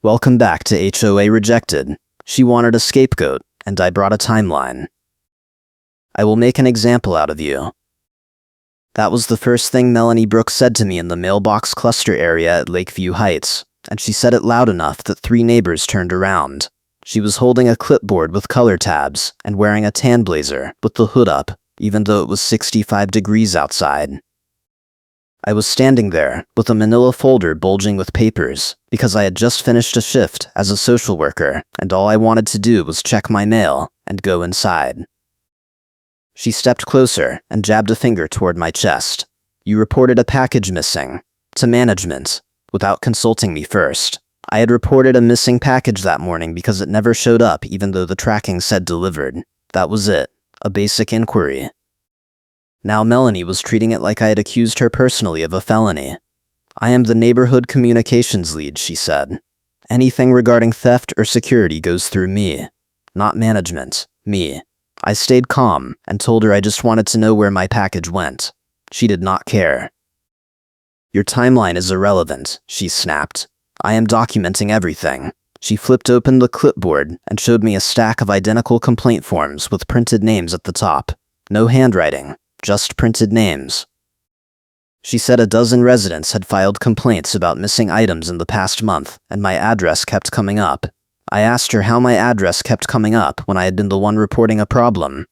Welcome back to HOA Rejected. She wanted a scapegoat, and I brought a timeline. I will make an example out of you. That was the first thing Melanie Brooks said to me in the mailbox cluster area at Lakeview Heights, and she said it loud enough that 3 neighbors turned around. She was holding a clipboard with color tabs and wearing a tan blazer with the hood up, even though it was 65 degrees outside. I was standing there with a manila folder bulging with papers because I had just finished a shift as a social worker and all I wanted to do was check my mail and go inside. She stepped closer and jabbed a finger toward my chest. "You reported a package missing. To management, without consulting me first. I had reported a missing package that morning because it never showed up even though the tracking said delivered. That was it. A basic inquiry." Now Melanie was treating it like I had accused her personally of a felony. "I am the neighborhood communications lead," she said. "Anything regarding theft or security goes through me. Not management, me." I stayed calm and told her I just wanted to know where my package went. She did not care. "Your timeline is irrelevant," she snapped. "I am documenting everything." She flipped open the clipboard and showed me a stack of identical complaint forms with printed names at the top. No handwriting. Just printed names. She said a dozen residents had filed complaints about missing items in the past month, and my address kept coming up. I asked her how my address kept coming up when I had been the one reporting a problem.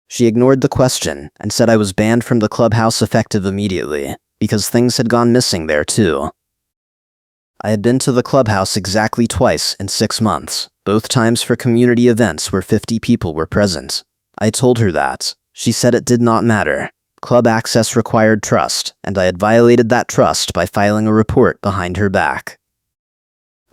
She ignored the question and said I was banned from the clubhouse effective immediately, because things had gone missing there too. I had been to the clubhouse exactly twice in 6 months, both times for community events where 50 people were present. I told her that. She said it did not matter. Club access required trust, and I had violated that trust by filing a report behind her back.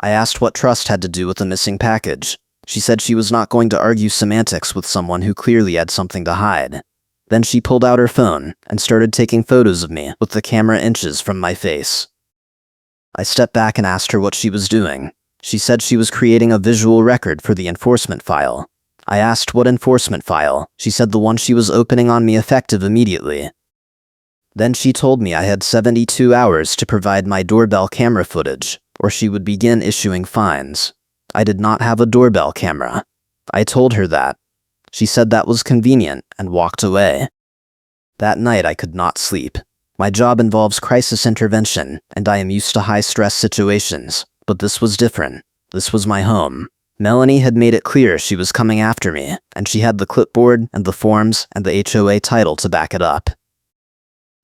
I asked what trust had to do with the missing package. She said she was not going to argue semantics with someone who clearly had something to hide. Then she pulled out her phone and started taking photos of me with the camera inches from my face. I stepped back and asked her what she was doing. She said she was creating a visual record for the enforcement file. I asked what enforcement file. She said the one she was opening on me effective immediately. Then she told me I had 72 hours to provide my doorbell camera footage, or she would begin issuing fines. I did not have a doorbell camera. I told her that. She said that was convenient and walked away. That night I could not sleep. My job involves crisis intervention, and I am used to high-stress situations, but this was different. This was my home. Melanie had made it clear she was coming after me, and she had the clipboard and the forms and the HOA title to back it up.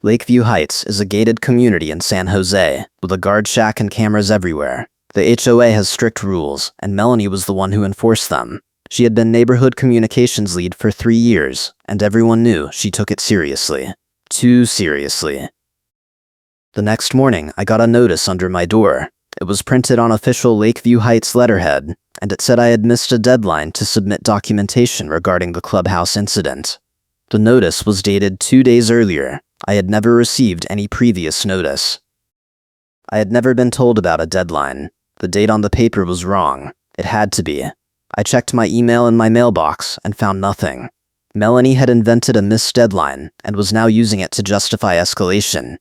Lakeview Heights is a gated community in San Jose, with a guard shack and cameras everywhere. The HOA has strict rules, and Melanie was the one who enforced them. She had been neighborhood communications lead for 3 years, and everyone knew she took it seriously. Too seriously. The next morning, I got a notice under my door. It was printed on official Lakeview Heights letterhead, and it said I had missed a deadline to submit documentation regarding the clubhouse incident. The notice was dated 2 days earlier. I had never received any previous notice. I had never been told about a deadline. The date on the paper was wrong. It had to be. I checked my email in my mailbox and found nothing. Melanie had invented a missed deadline and was now using it to justify escalation.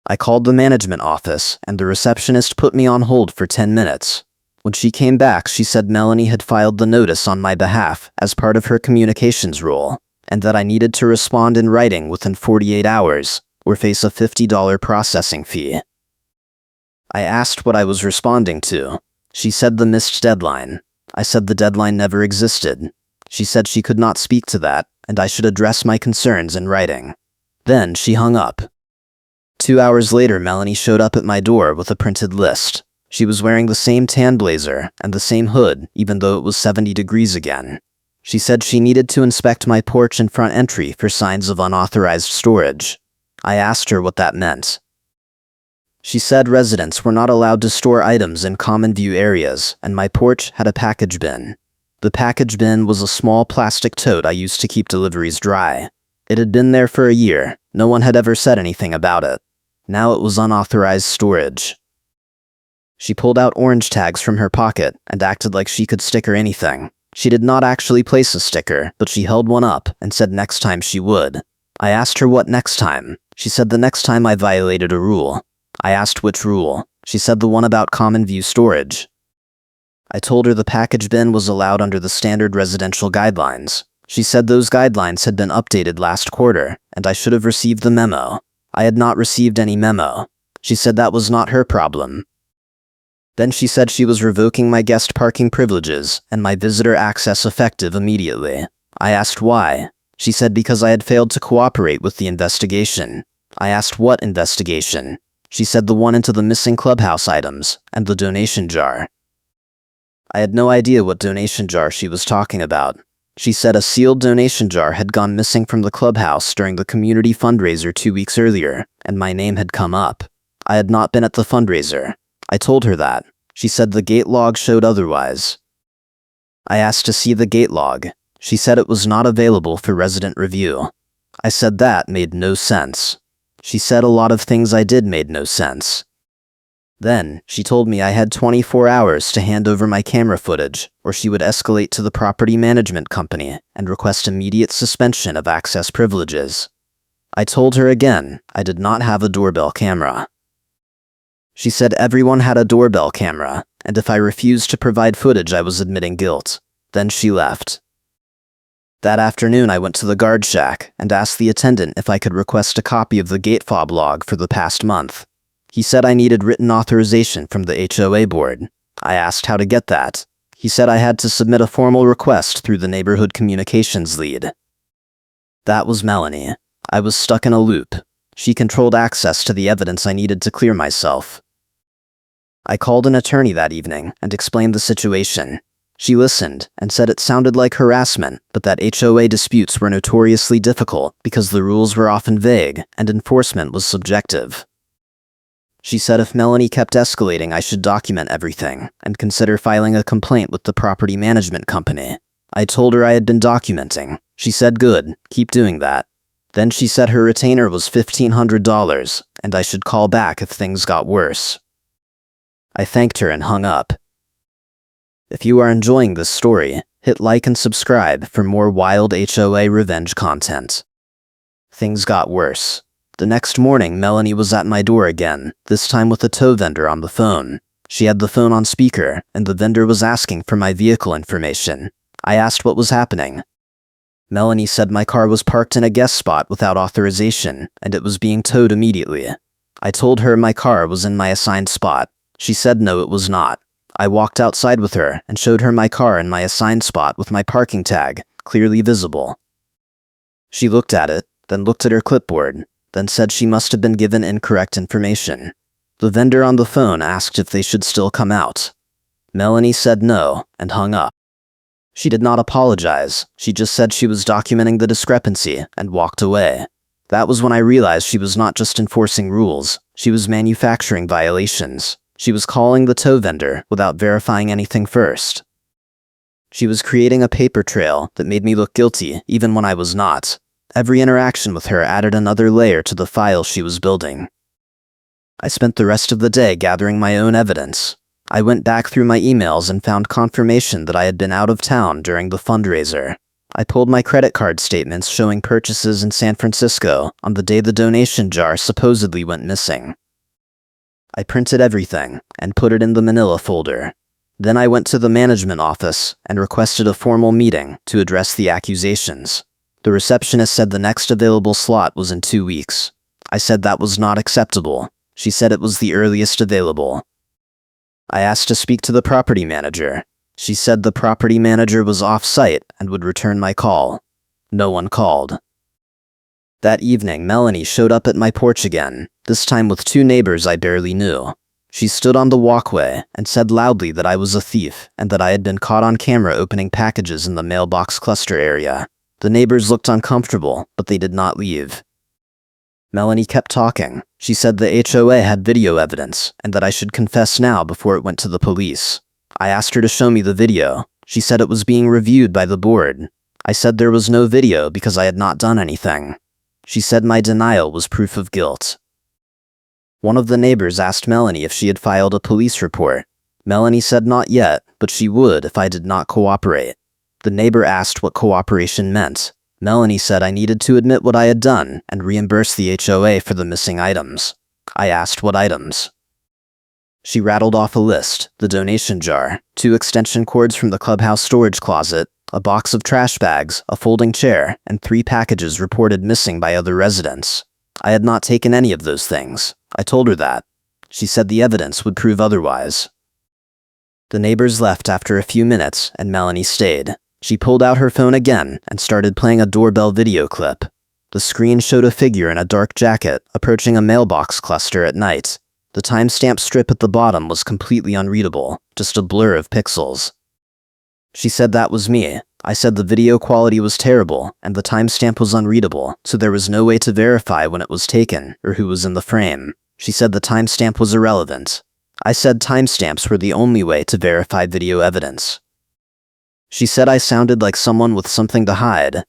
I called the management office, and the receptionist put me on hold for 10 minutes. When she came back, she said Melanie had filed the notice on my behalf as part of her communications role, and that I needed to respond in writing within 48 hours, or face a $50 processing fee. I asked what I was responding to. She said the missed deadline. I said the deadline never existed. She said she could not speak to that, and I should address my concerns in writing. Then she hung up. 2 hours later, Melanie showed up at my door with a printed list. She was wearing the same tan blazer and the same hood, even though it was 70 degrees again. She said she needed to inspect my porch and front entry for signs of unauthorized storage. I asked her what that meant. She said residents were not allowed to store items in common view areas, and my porch had a package bin. The package bin was a small plastic tote I used to keep deliveries dry. It had been there for a year. No one had ever said anything about it. Now it was unauthorized storage. She pulled out orange tags from her pocket and acted like she could sticker anything. She did not actually place a sticker, but she held one up and said next time she would. I asked her what next time. She said the next time I violated a rule. I asked which rule. She said the one about common view storage. I told her the package bin was allowed under the standard residential guidelines. She said those guidelines had been updated last quarter, and I should have received the memo. I had not received any memo. She said that was not her problem. Then she said she was revoking my guest parking privileges and my visitor access effective immediately. I asked why. She said because I had failed to cooperate with the investigation. I asked what investigation. She said the one into the missing clubhouse items and the donation jar. I had no idea what donation jar she was talking about. She said a sealed donation jar had gone missing from the clubhouse during the community fundraiser 2 weeks earlier, and my name had come up. I had not been at the fundraiser. I told her that. She said the gate log showed otherwise. I asked to see the gate log. She said it was not available for resident review. I said that made no sense. She said a lot of things I did made no sense. Then, she told me I had 24 hours to hand over my camera footage, or she would escalate to the property management company and request immediate suspension of access privileges. I told her again I did not have a doorbell camera. She said everyone had a doorbell camera, and if I refused to provide footage I was admitting guilt. Then she left. That afternoon I went to the guard shack and asked the attendant if I could request a copy of the gate fob log for the past month. He said I needed written authorization from the HOA board. I asked how to get that. He said I had to submit a formal request through the neighborhood communications lead. That was Melanie. I was stuck in a loop. She controlled access to the evidence I needed to clear myself. I called an attorney that evening and explained the situation. She listened and said it sounded like harassment, but that HOA disputes were notoriously difficult because the rules were often vague and enforcement was subjective. She said if Melanie kept escalating I should document everything and consider filing a complaint with the property management company. I told her I had been documenting. She said good, keep doing that. Then she said her retainer was $1,500 and I should call back if things got worse. I thanked her and hung up. If you are enjoying this story, hit like and subscribe for more wild HOA revenge content. Things got worse. The next morning, Melanie was at my door again, this time with a tow vendor on the phone. She had the phone on speaker, and the vendor was asking for my vehicle information. I asked what was happening. Melanie said my car was parked in a guest spot without authorization, and it was being towed immediately. I told her my car was in my assigned spot. She said no, it was not. I walked outside with her and showed her my car in my assigned spot with my parking tag, clearly visible. She looked at it, then looked at her clipboard, then said she must have been given incorrect information. The vendor on the phone asked if they should still come out. Melanie said no, and hung up. She did not apologize, she just said she was documenting the discrepancy, and walked away. That was when I realized she was not just enforcing rules, she was manufacturing violations. She was calling the tow vendor without verifying anything first. She was creating a paper trail that made me look guilty even when I was not. Every interaction with her added another layer to the file she was building. I spent the rest of the day gathering my own evidence. I went back through my emails and found confirmation that I had been out of town during the fundraiser. I pulled my credit card statements showing purchases in San Francisco on the day the donation jar supposedly went missing. I printed everything and put it in the manila folder. Then I went to the management office and requested a formal meeting to address the accusations. The receptionist said the next available slot was in 2 weeks. I said that was not acceptable. She said it was the earliest available. I asked to speak to the property manager. She said the property manager was off-site and would return my call. No one called. That evening, Melanie showed up at my porch again, this time with 2 neighbors I barely knew. She stood on the walkway and said loudly that I was a thief and that I had been caught on camera opening packages in the mailbox cluster area. The neighbors looked uncomfortable, but they did not leave. Melanie kept talking. She said the HOA had video evidence and that I should confess now before it went to the police. I asked her to show me the video. She said it was being reviewed by the board. I said there was no video because I had not done anything. She said my denial was proof of guilt. One of the neighbors asked Melanie if she had filed a police report. Melanie said not yet, but she would if I did not cooperate. The neighbor asked what cooperation meant. Melanie said I needed to admit what I had done and reimburse the HOA for the missing items. I asked what items. She rattled off a list: the donation jar, 2 extension cords from the clubhouse storage closet, a box of trash bags, a folding chair, and 3 packages reported missing by other residents. I had not taken any of those things. I told her that. She said the evidence would prove otherwise. The neighbors left after a few minutes, and Melanie stayed. She pulled out her phone again and started playing a doorbell video clip. The screen showed a figure in a dark jacket approaching a mailbox cluster at night. The timestamp strip at the bottom was completely unreadable, just a blur of pixels. She said that was me. I said the video quality was terrible and the timestamp was unreadable, so there was no way to verify when it was taken or who was in the frame. She said the timestamp was irrelevant. I said timestamps were the only way to verify video evidence. She said I sounded like someone with something to hide.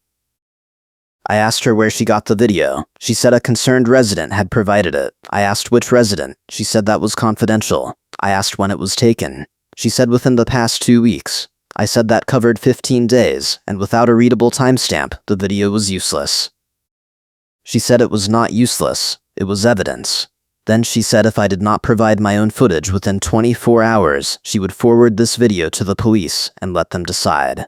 I asked her where she got the video. She said a concerned resident had provided it. I asked which resident. She said that was confidential. I asked when it was taken. She said within the past 2 weeks. I said that covered 15 days, and without a readable timestamp, the video was useless. She said it was not useless. It was evidence. Then she said if I did not provide my own footage within 24 hours, she would forward this video to the police and let them decide.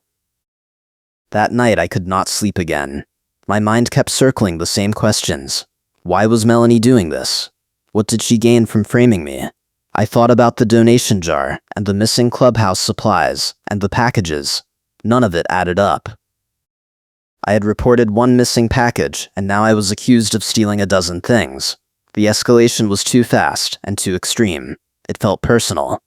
That night I could not sleep again. My mind kept circling the same questions. Why was Melanie doing this? What did she gain from framing me? I thought about the donation jar, and the missing clubhouse supplies, and the packages. None of it added up. I had reported 1 missing package, and now I was accused of stealing a dozen things. The escalation was too fast and too extreme. It felt personal.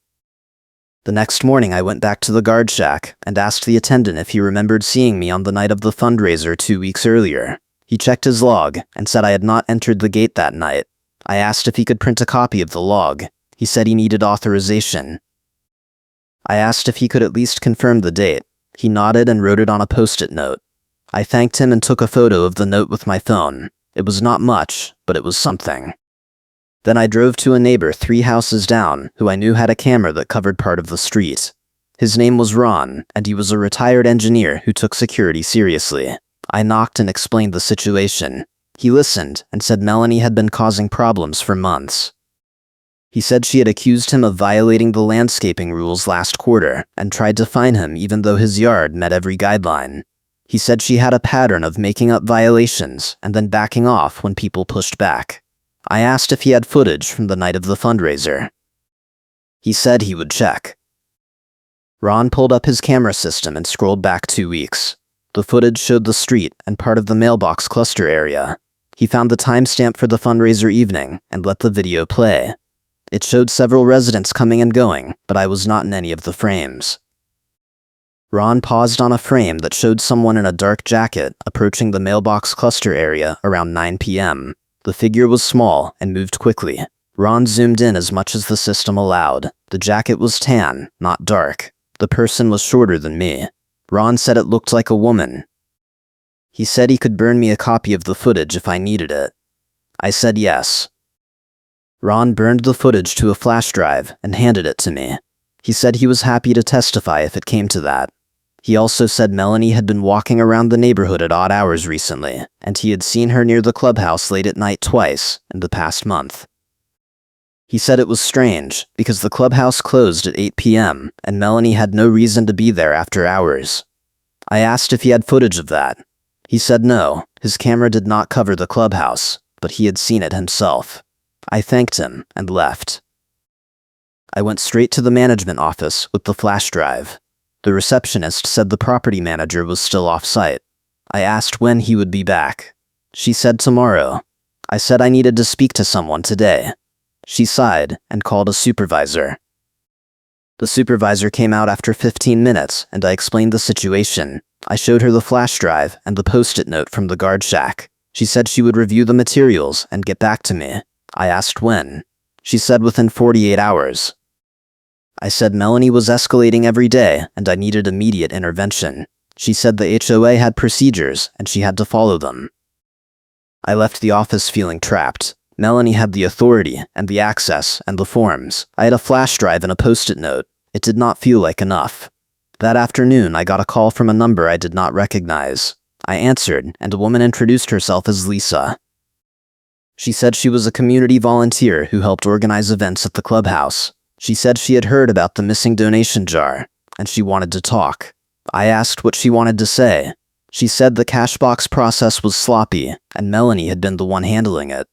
The next morning I went back to the guard shack and asked the attendant if he remembered seeing me on the night of the fundraiser 2 weeks earlier. He checked his log and said I had not entered the gate that night. I asked if he could print a copy of the log. He said he needed authorization. I asked if he could at least confirm the date. He nodded and wrote it on a post-it note. I thanked him and took a photo of the note with my phone. It was not much, but it was something. Then I drove to a neighbor 3 houses down who I knew had a camera that covered part of the street. His name was Ron, and he was a retired engineer who took security seriously. I knocked and explained the situation. He listened and said Melanie had been causing problems for months. He said she had accused him of violating the landscaping rules last quarter and tried to fine him even though his yard met every guideline. He said she had a pattern of making up violations and then backing off when people pushed back. I asked if he had footage from the night of the fundraiser. He said he would check. Ron pulled up his camera system and scrolled back 2 weeks. The footage showed the street and part of the mailbox cluster area. He found the timestamp for the fundraiser evening and let the video play. It showed several residents coming and going, but I was not in any of the frames. Ron paused on a frame that showed someone in a dark jacket approaching the mailbox cluster area around 9 p.m. The figure was small and moved quickly. Ron zoomed in as much as the system allowed. The jacket was tan, not dark. The person was shorter than me. Ron said it looked like a woman. He said he could burn me a copy of the footage if I needed it. I said yes. Ron burned the footage to a flash drive and handed it to me. He said he was happy to testify if it came to that. He also said Melanie had been walking around the neighborhood at odd hours recently, and he had seen her near the clubhouse late at night twice in the past month. He said it was strange, because the clubhouse closed at 8 p.m., and Melanie had no reason to be there after hours. I asked if he had footage of that. He said no, his camera did not cover the clubhouse, but he had seen it himself. I thanked him and left. I went straight to the management office with the flash drive. The receptionist said the property manager was still off-site. I asked when he would be back. She said tomorrow. I said I needed to speak to someone today. She sighed and called a supervisor. The supervisor came out after 15 minutes, and I explained the situation. I showed her the flash drive and the post-it note from the guard shack. She said she would review the materials and get back to me. I asked when. She said within 48 hours. I said Melanie was escalating every day and I needed immediate intervention. She said the HOA had procedures and she had to follow them. I left the office feeling trapped. Melanie had the authority and the access and the forms. I had a flash drive and a post-it note. It did not feel like enough. That afternoon, I got a call from a number I did not recognize. I answered, and a woman introduced herself as Lisa. She said she was a community volunteer who helped organize events at the clubhouse. She said she had heard about the missing donation jar, and she wanted to talk. I asked what she wanted to say. She said the cash box process was sloppy, and Melanie had been the one handling it.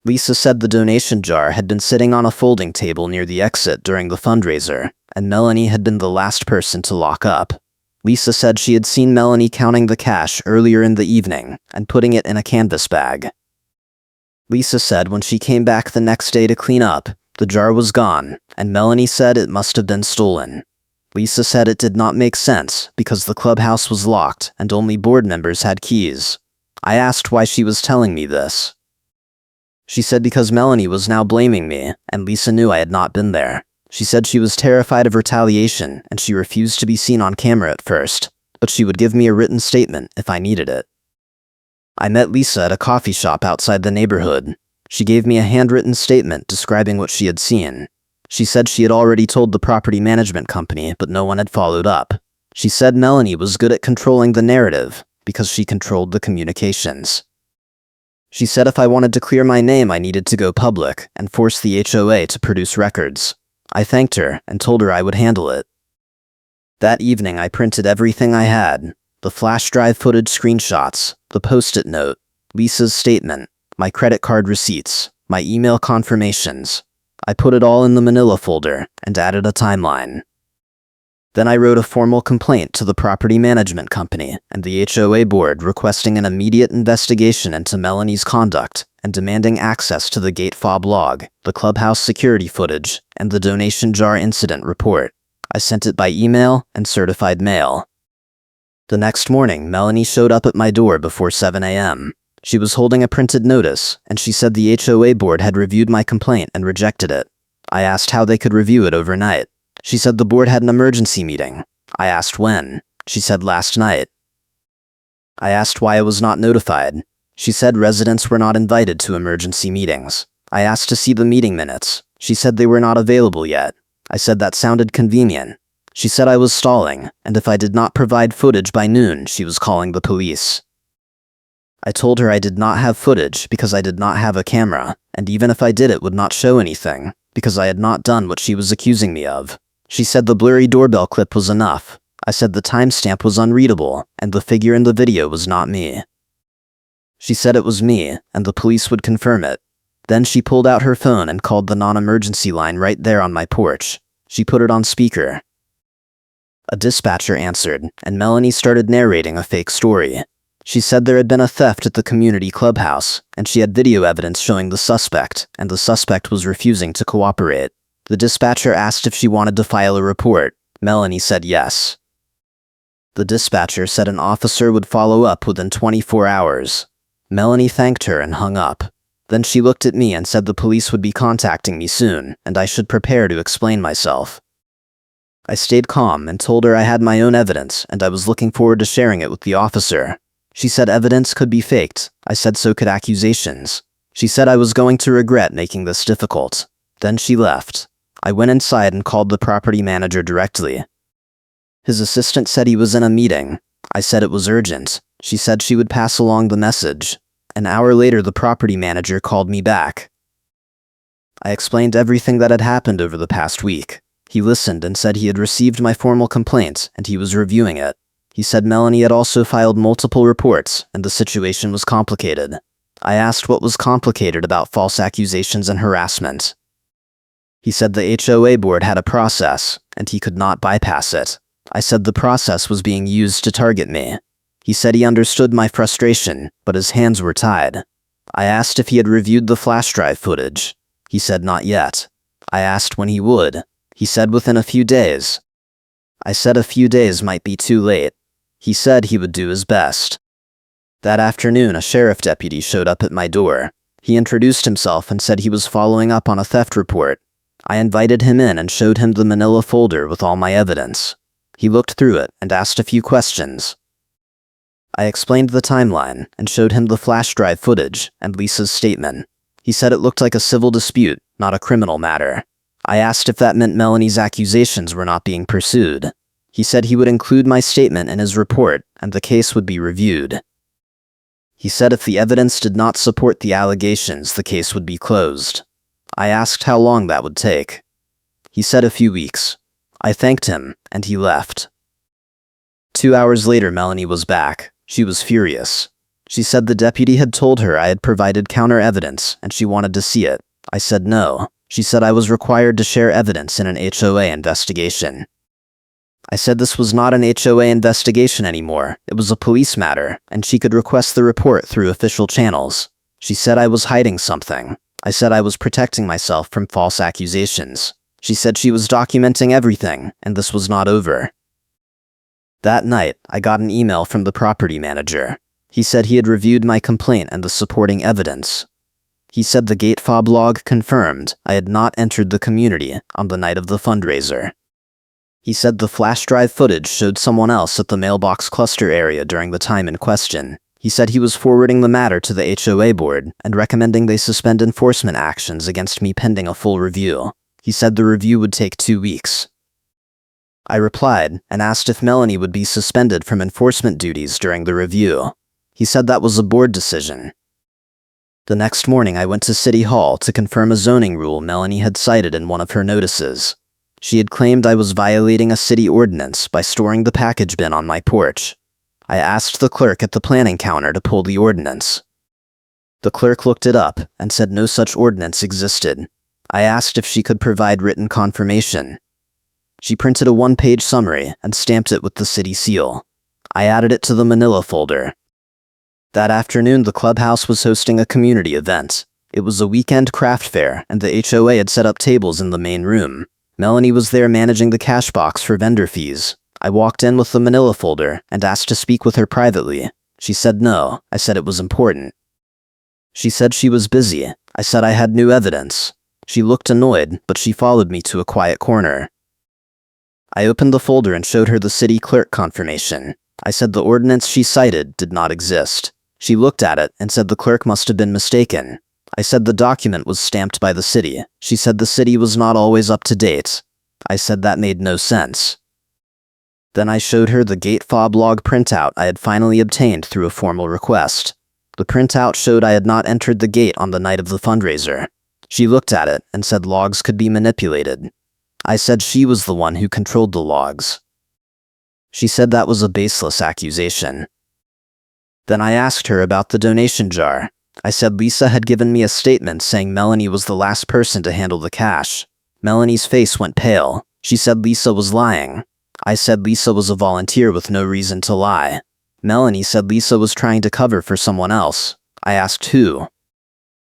Lisa said the donation jar had been sitting on a folding table near the exit during the fundraiser, and Melanie had been the last person to lock up. Lisa said she had seen Melanie counting the cash earlier in the evening and putting it in a canvas bag. Lisa said when she came back the next day to clean up, the jar was gone, and Melanie said it must have been stolen. Lisa said it did not make sense because the clubhouse was locked and only board members had keys. I asked why she was telling me this. She said because Melanie was now blaming me, and Lisa knew I had not been there. She said she was terrified of retaliation, and she refused to be seen on camera at first, but she would give me a written statement if I needed it. I met Lisa at a coffee shop outside the neighborhood. She gave me a handwritten statement describing what she had seen. She said she had already told the property management company, but no one had followed up. She said Melanie was good at controlling the narrative because she controlled the communications. She said if I wanted to clear my name, I needed to go public and force the HOA to produce records. I thanked her and told her I would handle it. That evening, I printed everything I had: the flash drive footage screenshots, the post-it note, Lisa's statement, my credit card receipts, my email confirmations. I put it all in the manila folder and added a timeline. Then I wrote a formal complaint to the property management company and the HOA board requesting an immediate investigation into Melanie's conduct and demanding access to the gate fob log, the clubhouse security footage, and the donation jar incident report. I sent it by email and certified mail. The next morning, Melanie showed up at my door before 7 a.m. She was holding a printed notice, and she said the HOA board had reviewed my complaint and rejected it. I asked how they could review it overnight. She said the board had an emergency meeting. I asked when. She said last night. I asked why I was not notified. She said residents were not invited to emergency meetings. I asked to see the meeting minutes. She said they were not available yet. I said that sounded convenient. She said I was stalling, and if I did not provide footage by noon, she was calling the police. I told her I did not have footage because I did not have a camera, and even if I did, it would not show anything, because I had not done what she was accusing me of. She said the blurry doorbell clip was enough. I said the timestamp was unreadable, and the figure in the video was not me. She said it was me, and the police would confirm it. Then she pulled out her phone and called the non-emergency line right there on my porch. She put it on speaker. A dispatcher answered, and Melanie started narrating a fake story. She said there had been a theft at the community clubhouse, and she had video evidence showing the suspect, and the suspect was refusing to cooperate. The dispatcher asked if she wanted to file a report. Melanie said yes. The dispatcher said an officer would follow up within 24 hours. Melanie thanked her and hung up. Then she looked at me and said the police would be contacting me soon, and I should prepare to explain myself. I stayed calm and told her I had my own evidence, and I was looking forward to sharing it with the officer. She said evidence could be faked. I said so could accusations. She said I was going to regret making this difficult. Then she left. I went inside and called the property manager directly. His assistant said he was in a meeting. I said it was urgent. She said she would pass along the message. An hour later, the property manager called me back. I explained everything that had happened over the past week. He listened and said he had received my formal complaint and he was reviewing it. He said Melanie had also filed multiple reports and the situation was complicated. I asked what was complicated about false accusations and harassment. He said the HOA board had a process and he could not bypass it. I said the process was being used to target me. He said he understood my frustration, but his hands were tied. I asked if he had reviewed the flash drive footage. He said not yet. I asked when he would. He said within a few days. I said a few days might be too late. He said he would do his best. That afternoon, a sheriff deputy showed up at my door. He introduced himself and said he was following up on a theft report. I invited him in and showed him the manila folder with all my evidence. He looked through it and asked a few questions. I explained the timeline and showed him the flash drive footage and Lisa's statement. He said it looked like a civil dispute, not a criminal matter. I asked if that meant Melanie's accusations were not being pursued. He said he would include my statement in his report and the case would be reviewed. He said if the evidence did not support the allegations, the case would be closed. I asked how long that would take. He said a few weeks. I thanked him, and he left. 2 hours later, Melanie was back. She was furious. She said the deputy had told her I had provided counter evidence, and she wanted to see it. I said no. She said I was required to share evidence in an HOA investigation. I said this was not an HOA investigation anymore. It was a police matter, and she could request the report through official channels. She said I was hiding something. I said I was protecting myself from false accusations. She said she was documenting everything, and this was not over. That night, I got an email from the property manager. He said he had reviewed my complaint and the supporting evidence. He said the gate fob log confirmed I had not entered the community on the night of the fundraiser. He said the flash drive footage showed someone else at the mailbox cluster area during the time in question. He said he was forwarding the matter to the HOA board and recommending they suspend enforcement actions against me pending a full review. He said the review would take 2 weeks. I replied and asked if Melanie would be suspended from enforcement duties during the review. He said that was a board decision. The next morning, I went to City Hall to confirm a zoning rule Melanie had cited in one of her notices. She had claimed I was violating a city ordinance by storing the package bin on my porch. I asked the clerk at the planning counter to pull the ordinance. The clerk looked it up and said no such ordinance existed. I asked if she could provide written confirmation. She printed a 1-page summary and stamped it with the city seal. I added it to the manila folder. That afternoon, the clubhouse was hosting a community event. It was a weekend craft fair, and the HOA had set up tables in the main room. Melanie was there managing the cash box for vendor fees. I walked in with the manila folder and asked to speak with her privately. She said no. I said it was important. She said she was busy. I said I had new evidence. She looked annoyed, but she followed me to a quiet corner. I opened the folder and showed her the city clerk confirmation. I said the ordinance she cited did not exist. She looked at it and said the clerk must have been mistaken. I said the document was stamped by the city. She said the city was not always up to date. I said that made no sense. Then I showed her the gate fob log printout I had finally obtained through a formal request. The printout showed I had not entered the gate on the night of the fundraiser. She looked at it and said logs could be manipulated. I said she was the one who controlled the logs. She said that was a baseless accusation. Then I asked her about the donation jar. I said Lisa had given me a statement saying Melanie was the last person to handle the cash. Melanie's face went pale. She said Lisa was lying. I said Lisa was a volunteer with no reason to lie. Melanie said Lisa was trying to cover for someone else. I asked who.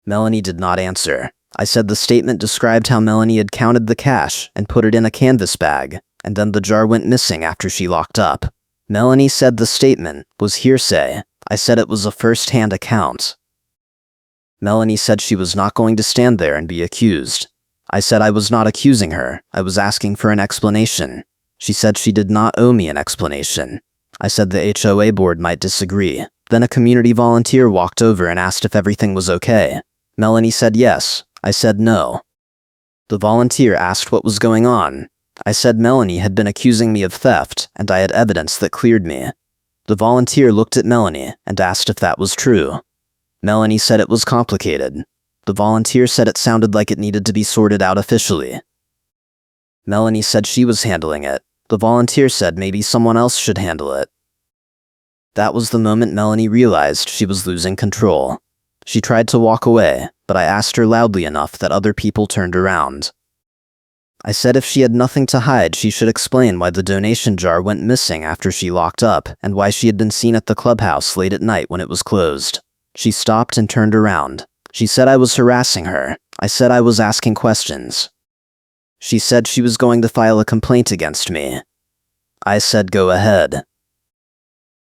Melanie did not answer. I said the statement described how Melanie had counted the cash and put it in a canvas bag, and then the jar went missing after she locked up. Melanie said the statement was hearsay. I said it was a first-hand account. Melanie said she was not going to stand there and be accused. I said I was not accusing her. I was asking for an explanation. She said she did not owe me an explanation. I said the HOA board might disagree. Then a community volunteer walked over and asked if everything was okay. Melanie said yes. I said no. The volunteer asked what was going on. I said Melanie had been accusing me of theft, and I had evidence that cleared me. The volunteer looked at Melanie and asked if that was true. Melanie said it was complicated. The volunteer said it sounded like it needed to be sorted out officially. Melanie said she was handling it. The volunteer said maybe someone else should handle it. That was the moment Melanie realized she was losing control. She tried to walk away, but I asked her loudly enough that other people turned around. I said if she had nothing to hide, she should explain why the donation jar went missing after she locked up, and why she had been seen at the clubhouse late at night when it was closed. She stopped and turned around. She said I was harassing her. I said I was asking questions. She said she was going to file a complaint against me. I said go ahead.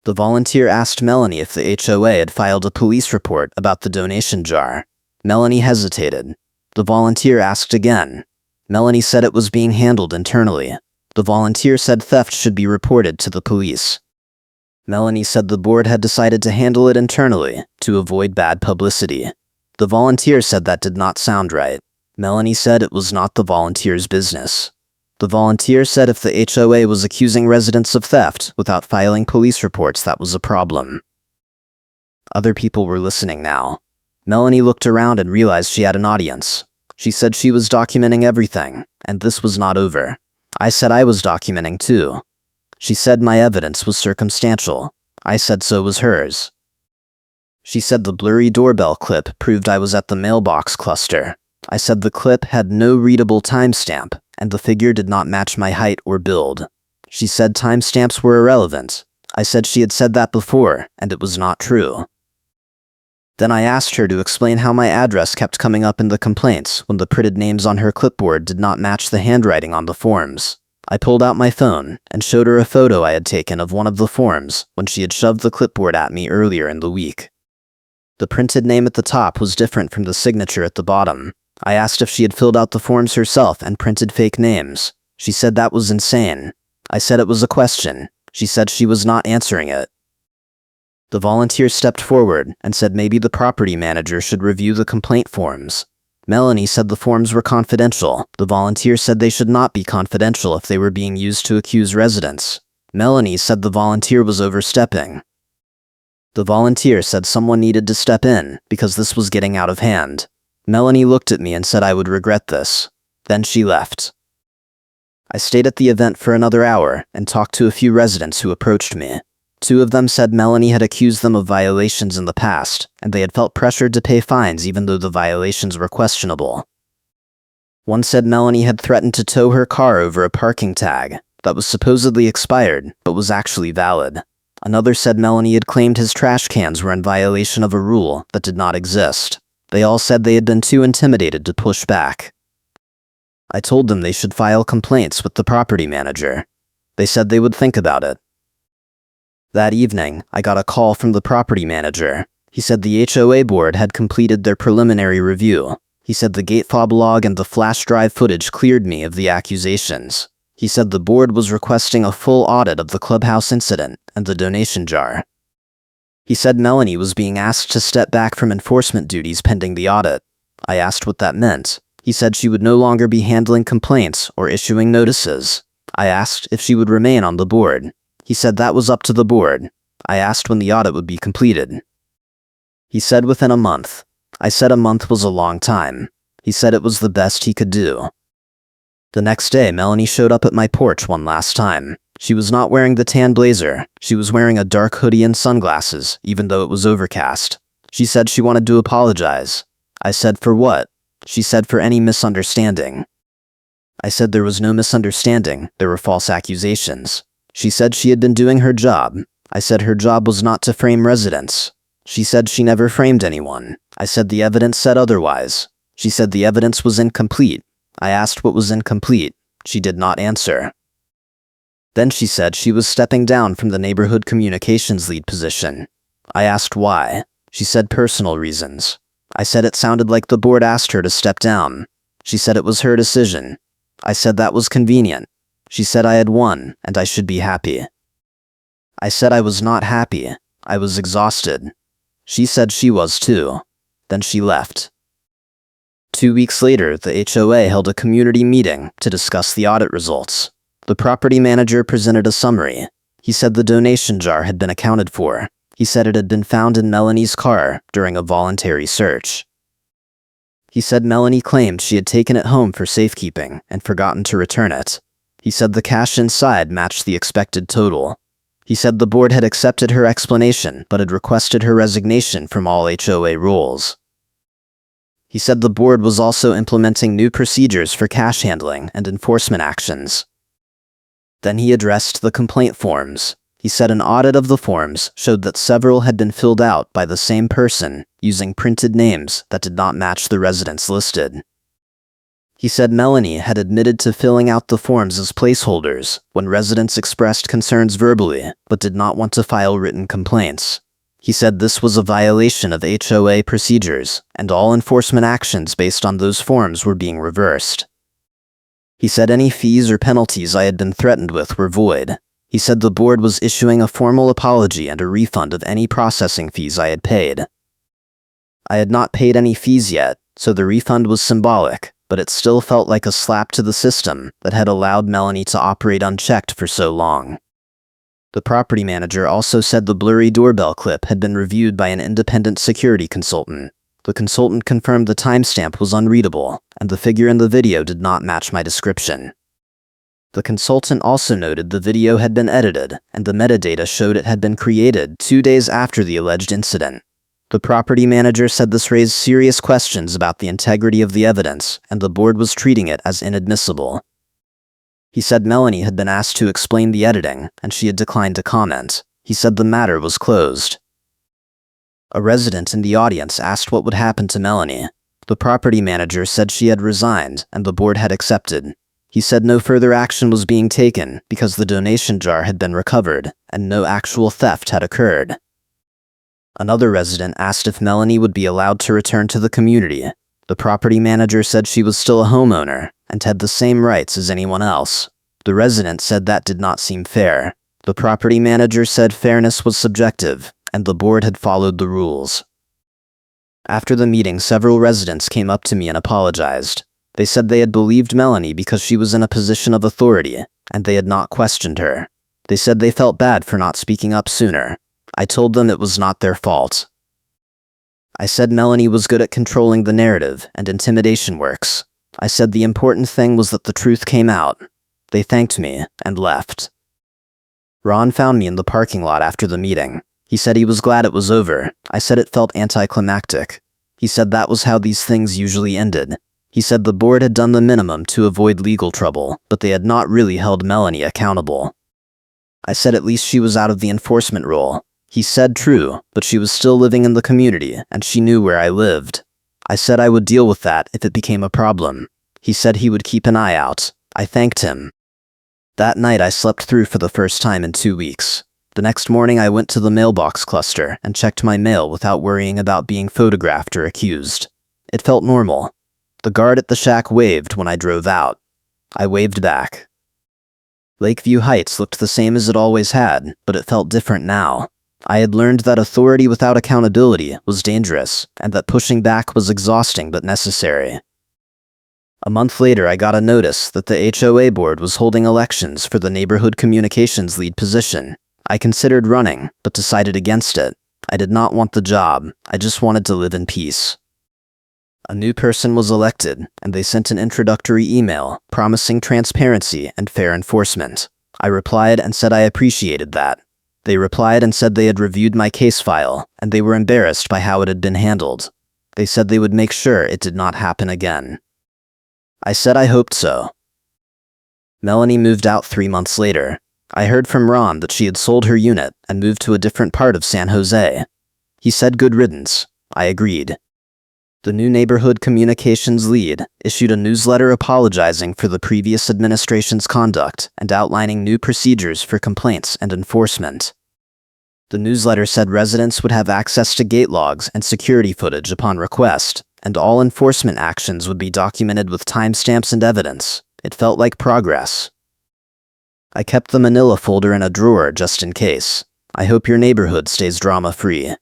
The volunteer asked Melanie if the HOA had filed a police report about the donation jar. Melanie hesitated. The volunteer asked again. Melanie said it was being handled internally. The volunteer said theft should be reported to the police. Melanie said the board had decided to handle it internally to avoid bad publicity. The volunteer said that did not sound right. Melanie said it was not the volunteer's business. The volunteer said if the HOA was accusing residents of theft without filing police reports, that was a problem. Other people were listening now. Melanie looked around and realized she had an audience. She said she was documenting everything, and this was not over. I said I was documenting too. She said my evidence was circumstantial. I said so was hers. She said the blurry doorbell clip proved I was at the mailbox cluster. I said the clip had no readable timestamp, and the figure did not match my height or build. She said timestamps were irrelevant. I said she had said that before, and it was not true. Then I asked her to explain how my address kept coming up in the complaints when the printed names on her clipboard did not match the handwriting on the forms. I pulled out my phone and showed her a photo I had taken of one of the forms when she had shoved the clipboard at me earlier in the week. The printed name at the top was different from the signature at the bottom. I asked if she had filled out the forms herself and printed fake names. She said that was insane. I said it was a question. She said she was not answering it. The volunteer stepped forward and said maybe the property manager should review the complaint forms. Melanie said the forms were confidential. The volunteer said they should not be confidential if they were being used to accuse residents. Melanie said the volunteer was overstepping. The volunteer said someone needed to step in because this was getting out of hand. Melanie looked at me and said I would regret this. Then she left. I stayed at the event for another hour and talked to a few residents who approached me. 2 of them said Melanie had accused them of violations in the past, and they had felt pressured to pay fines even though the violations were questionable. One said Melanie had threatened to tow her car over a parking tag that was supposedly expired but was actually valid. Another said Melanie had claimed his trash cans were in violation of a rule that did not exist. They all said they had been too intimidated to push back. I told them they should file complaints with the property manager. They said they would think about it. That evening, I got a call from the property manager. He said the HOA board had completed their preliminary review. He said the gate fob log and the flash drive footage cleared me of the accusations. He said the board was requesting a full audit of the clubhouse incident and the donation jar. He said Melanie was being asked to step back from enforcement duties pending the audit. I asked what that meant. He said she would no longer be handling complaints or issuing notices. I asked if she would remain on the board. He said that was up to the board. I asked when the audit would be completed. He said within a month. I said a month was a long time. He said it was the best he could do. The next day, Melanie showed up at my porch one last time. She was not wearing the tan blazer. She was wearing a dark hoodie and sunglasses, even though it was overcast. She said she wanted to apologize. I said for what? She said for any misunderstanding. I said there was no misunderstanding. There were false accusations. She said she had been doing her job. I said her job was not to frame residents. She said she never framed anyone. I said the evidence said otherwise. She said the evidence was incomplete. I asked what was incomplete. She did not answer. Then she said she was stepping down from the neighborhood communications lead position. I asked why. She said personal reasons. I said it sounded like the board asked her to step down. She said it was her decision. I said that was convenient. She said I had won, and I should be happy. I said I was not happy. I was exhausted. She said she was too. Then she left. 2 weeks later, the HOA held a community meeting to discuss the audit results. The property manager presented a summary. He said the donation jar had been accounted for. He said it had been found in Melanie's car during a voluntary search. He said Melanie claimed she had taken it home for safekeeping and forgotten to return it. He said the cash inside matched the expected total. He said the board had accepted her explanation but had requested her resignation from all HOA rules. He said the board was also implementing new procedures for cash handling and enforcement actions. Then he addressed the complaint forms. He said an audit of the forms showed that several had been filled out by the same person using printed names that did not match the residents listed. He said Melanie had admitted to filling out the forms as placeholders when residents expressed concerns verbally but did not want to file written complaints. He said this was a violation of HOA procedures and all enforcement actions based on those forms were being reversed. He said any fees or penalties I had been threatened with were void. He said the board was issuing a formal apology and a refund of any processing fees I had paid. I had not paid any fees yet, so the refund was symbolic, but it still felt like a slap to the system that had allowed Melanie to operate unchecked for so long. The property manager also said the blurry doorbell clip had been reviewed by an independent security consultant. The consultant confirmed the timestamp was unreadable, and the figure in the video did not match my description. The consultant also noted the video had been edited, and the metadata showed it had been created 2 days after the alleged incident. The property manager said this raised serious questions about the integrity of the evidence, and the board was treating it as inadmissible. He said Melanie had been asked to explain the editing, and she had declined to comment. He said the matter was closed. A resident in the audience asked what would happen to Melanie. The property manager said she had resigned, and the board had accepted. He said no further action was being taken because the donation jar had been recovered, and no actual theft had occurred. Another resident asked if Melanie would be allowed to return to the community. The property manager said she was still a homeowner and had the same rights as anyone else. The resident said that did not seem fair. The property manager said fairness was subjective, and the board had followed the rules. After the meeting, several residents came up to me and apologized. They said they had believed Melanie because she was in a position of authority, and they had not questioned her. They said they felt bad for not speaking up sooner. I told them it was not their fault. I said Melanie was good at controlling the narrative, and intimidation works. I said the important thing was that the truth came out. They thanked me and left. Ron found me in the parking lot after the meeting. He said he was glad it was over. I said it felt anticlimactic. He said that was how these things usually ended. He said the board had done the minimum to avoid legal trouble, but they had not really held Melanie accountable. I said at least she was out of the enforcement role. He said true, but she was still living in the community, and she knew where I lived. I said I would deal with that if it became a problem. He said he would keep an eye out. I thanked him. That night I slept through for the first time in 2 weeks. The next morning I went to the mailbox cluster and checked my mail without worrying about being photographed or accused. It felt normal. The guard at the shack waved when I drove out. I waved back. Lakeview Heights looked the same as it always had, but it felt different now. I had learned that authority without accountability was dangerous, and that pushing back was exhausting but necessary. A month later, I got a notice that the HOA board was holding elections for the neighborhood communications lead position. I considered running, but decided against it. I did not want the job. I just wanted to live in peace. A new person was elected, and they sent an introductory email promising transparency and fair enforcement. I replied and said I appreciated that. They replied and said they had reviewed my case file, and they were embarrassed by how it had been handled. They said they would make sure it did not happen again. I said I hoped so. Melanie moved out 3 months later. I heard from Ron that she had sold her unit and moved to a different part of San Jose. He said good riddance. I agreed. The new neighborhood communications lead issued a newsletter apologizing for the previous administration's conduct and outlining new procedures for complaints and enforcement. The newsletter said residents would have access to gate logs and security footage upon request, and all enforcement actions would be documented with timestamps and evidence. It felt like progress. I kept the manila folder in a drawer just in case. I hope your neighborhood stays drama-free.